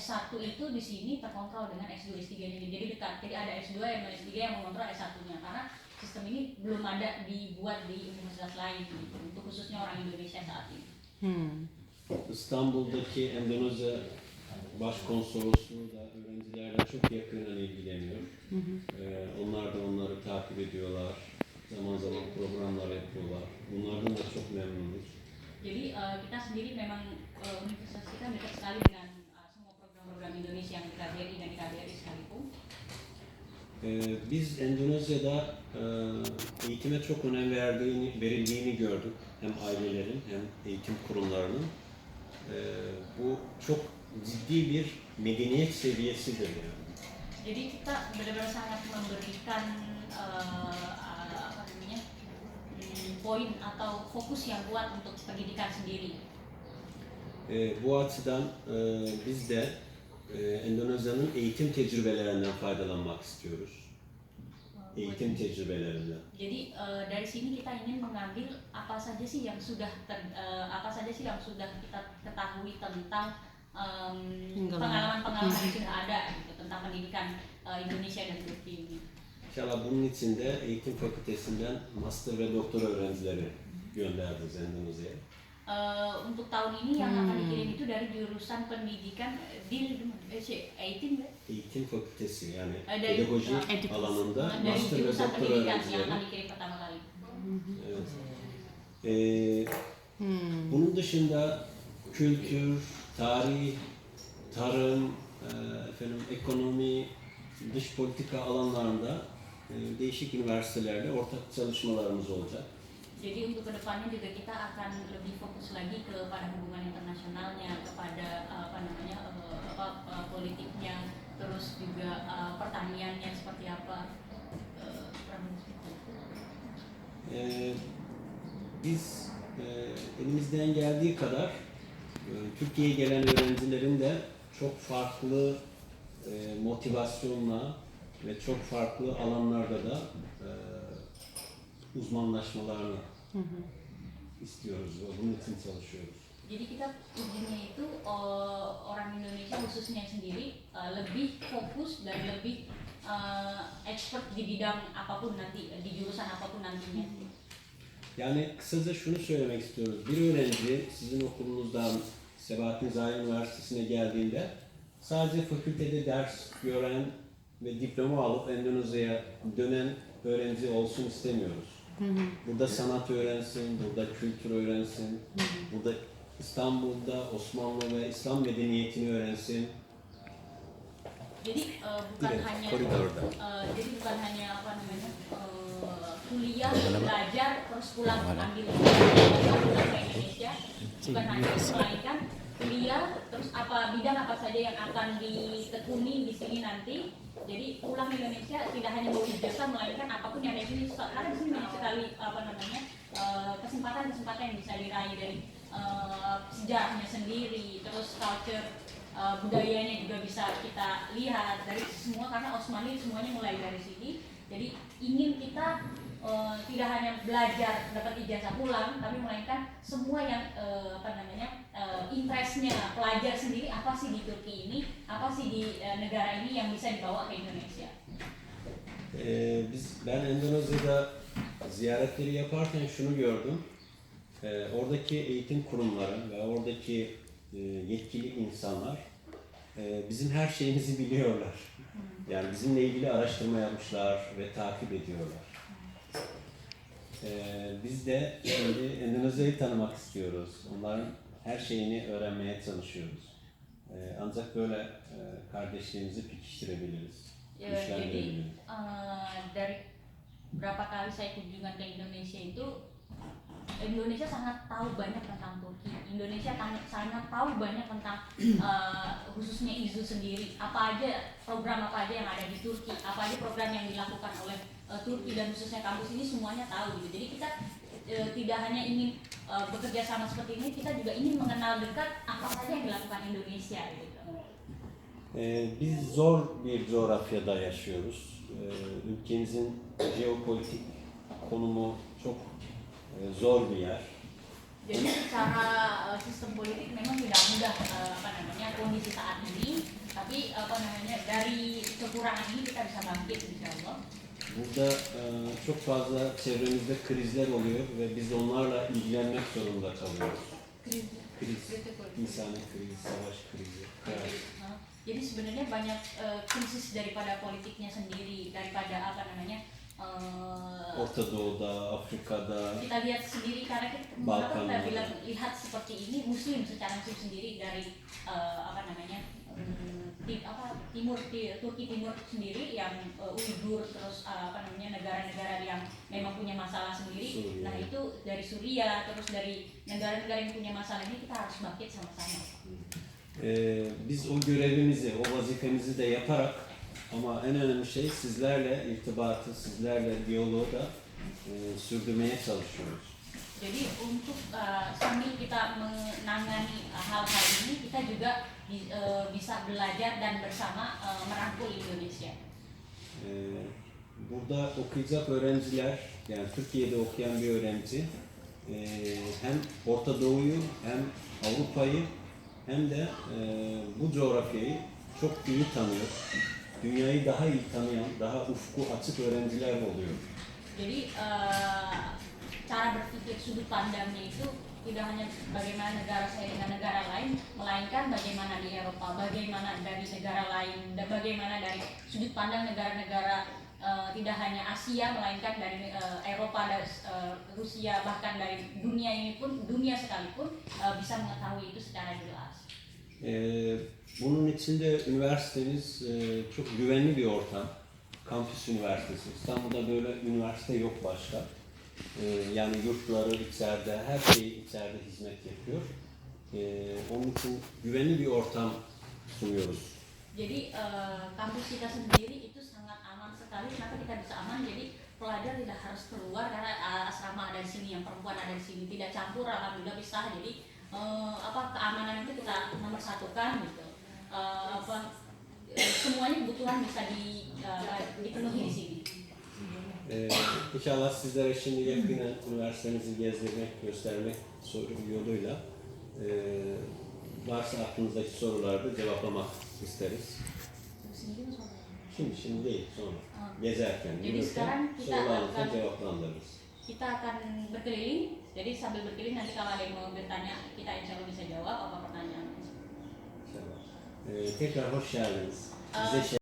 S1 itu di sini terkontrol dengan S2 S3-nya, jadi dekat. Jadi ada S2 yang S3 yang mengontrol S1-nya, karena sistem ini belum ada dibuat di universitas lain gitu, untuk khususnya orang Indonesia saat ini. İstanbul'daki Endonezya Başkonsolosluğu da öğrencilerle çok yakından ilgileniyor. Onlar da onları takip ediyorlar. Zaman zaman programlar yapıyorlar. Bunlardan da çok memnunuz. Jadi kita sendiri memang universitas kita dekat sekali dengan semua program-program Indonesia yang di KBRI dan di KBRI sekalipun. Biz Endonezya'da eğitime çok önem verildiğini gördük. Hem ailelerin hem eğitim kurumlarının. Bu çok ciddi bir medeniyet seviyesidir yani. Jadi kita benar-benar sangat memberikan poin atau fokus yang kuat untuk pendidikan sendiri. Bu açıdan biz de Endonezya'nın eğitim tecrübelerinden faydalanmak istiyoruz. Eğitim tecrübelerinden. Jadi dari sini kita ingin mengambil apa saja sih yang sudah kita ketahui tentang pengalaman-pengalaman yang sudah ada gitu, tentang pendidikan Indonesia dan Turki ini. İnşallah bunun için de eğitim fakültesinden master ve doktor öğrencileri gönderdik Endonezya'ya. Untuk tahun ini yang akan dikirim itu dari jurusan pendidikan di Eğitim fakültesi yani pedagoji alanında dari master ve jurusan doktor pendidikan yang öğrencileri. akan dikirim pertama kali. Evet. Bunun dışında kültür, tarih, tarım, ekonomi, dış politika alanlarında değişik üniversitelerle ortak çalışmalarımız olacak. Jadi untuk kedepannya juga kita akan lebih fokus lagi kepada hubungan internasionalnya, kepada politiknya, terus juga pertaniannya seperti apa. Biz elimizden geldiği kadar Türkiye'ye gelen öğrencilerin de çok farklı motivasyonla ve çok farklı alanlarda da uzmanlaşmalarını istiyoruz ve bunun için çalışıyoruz. Jadi kita tujuannya itu orang Indonesia khususnya sendiri lebih fokus dan lebih expert di bidang apapun nanti, di jurusan apapun nantinya. Yani kısaca şunu söylemek istiyoruz. Bir öğrenci sizin okulunuzdan Sebahattin Zaim Üniversitesi'ne geldiğinde sadece fakültede ders gören ve diploma alıp Endonezya'ya dönen öğrenci olsun istemiyoruz. Burada sanat öğrensin, burada kültür öğrensin, burada İstanbul'da Osmanlı ve İslam medeniyetini öğrensin. Jadi bukan hanya kuliah, belajar, terus pulang ambil ke Indonesia, bukan hanya melainkan kuliah, terus bidang apa saja yang akan ditekuni di sini nanti. Jadi pulang ke Indonesia tidak hanya bawa ijazah, melainkan apapun yang ada di sini, karena di sini banyak sekali kesempatan-kesempatan yang bisa diraih dari sejarahnya sendiri, terus culture budayanya juga bisa kita lihat dari semua, karena Osmani semuanya mulai dari sini. Jadi ingin kita tidak hanya belajar dapat ijazah pulang, tapi melainkan semua yang interestnya pelajar sendiri apa sih di Turki ini, apa sih di negara ini yang bisa dibawa ke Indonesia. Ben Endonezya'da ziyaretleri yaparken şunu gördüm. Oradaki eğitim kurumları ve oradaki yetkili insanlar bizim her şeyimizi biliyorlar. Yani bizimle ilgili araştırma yapmışlar ve takip ediyorlar. Biz de şimdi Endonezya'yı tanımak istiyoruz. Onların her şeyini öğrenmeye çalışıyoruz. Ancak böyle kardeşliğimizi pekiştirebiliriz. Jadi dari berapa kali saya kunjungan ke Indonesia itu, Indonesia sangat tahu banyak tentang Turki. Indonesia sangat tahu banyak tentang khususnya IZU sendiri. Program apa aja yang ada di Turki, apa aja program yang dilakukan oleh Turki dan khususnya kampus ini semuanya tahu gitu. Jadi kita tidak hanya ingin bekerja sama seperti ini, kita juga ingin mengenal dekat apa saja yang dilakukan Indonesia gitu. Biz zor bir coğrafyada yaşıyoruz. Ülkemizin jeopolitik konumu çok zor bir yer. Jadi secara sistem politik memang tidak mudah kondisi saat ini. Tapi apa namanya, dari kekurangan ini kita bisa bangkit insya Allah. Burada çok fazla çevremizde krizler oluyor ve biz onlarla ilgilenmek zorunda kalıyoruz. Kriz, insani kriz, savaş krizi. Evet. Jadi sebenarnya banyak krisis daripada politiknya sendiri, daripada apa namanya, Orta Doğu'da, Afrika'da, kita lihat sendiri karena kita Balkan kita bilang lihat seperti ini Muslim secara langsung sendiri dari apa namanya, timur Turki Timur sendiri yang Uighur, terus apa namanya, negara-negara yang memang punya masalah sendiri. Suriye. Nah itu dari Suriah, terus dari negara-negara yang punya masalah ini kita harus bangkit sama-sama. Biz o görevimizi, o vazifemizi de yaparak ama en önemli şey sizlerle irtibatı, sizlerle diyaloğu da sürdürmeye çalışıyoruz. Jadi untuk sambil kita menangani hal-hal ini, kita juga bisa belajar dan bersama merangkul Indonesia. Burada okuyacak öğrenciler, yani Türkiye'de okuyan bir öğrenci hem Orta Doğu'yu hem Avrupa'yı hem de bu coğrafyayı çok iyi tanıyor. Dünyayı daha iyi tanıyan, daha ufku açık öğrenciler oluyor. Jadi cara berpikir sudut pandangnya itu tidak hanya bagaimana negara saya dengan negara lain, melainkan bagaimana di Eropa, bagaimana dari negara lain, dan bagaimana dari sudut pandang negara-negara tidak hanya Asia, melainkan dari Eropa dan Rusia, bahkan dari dunia ini pun, dunia sekalipun bisa mengetahui itu secara jelas. Bunun içinde üniversitemiz çok güvenli bir ortam. Kampüs Üniversitesi. İstanbul'da böyle üniversite yok başka. Yani yurtları içeride, her şey içeride hizmet yapıyor. Onun için güvenli bir ortam sunuyoruz. Jadi kampus kita sendiri itu sangat aman sekali. Kenapa kita bisa aman? Jadi pelajar tidak harus keluar karena asrama ada di sini, yang perempuan ada di sini, tidak campur, alhamdulillah pisah. Jadi keamanan itu kita nomor satukan gitu. Semuanya kebutuhan bisa dipenuhi di sini. İnşallah sizlere şimdi yakinen üniversitemizi gezdirmek, göstermek yoluyla varsa aklınızdaki sorularda cevaplamak isteriz. Şimdi değil, sonra. Gezerken, Jadi yürürken sekarang kita sorularınızı akan cevaplandırırız. Kita akan berkeliling. Jadi sambil berkeliling nanti kalau ada yang mau bertanya, kita insya Allah bisa jawab apa pertanyaan. Tekrar hoş geldiniz. Bize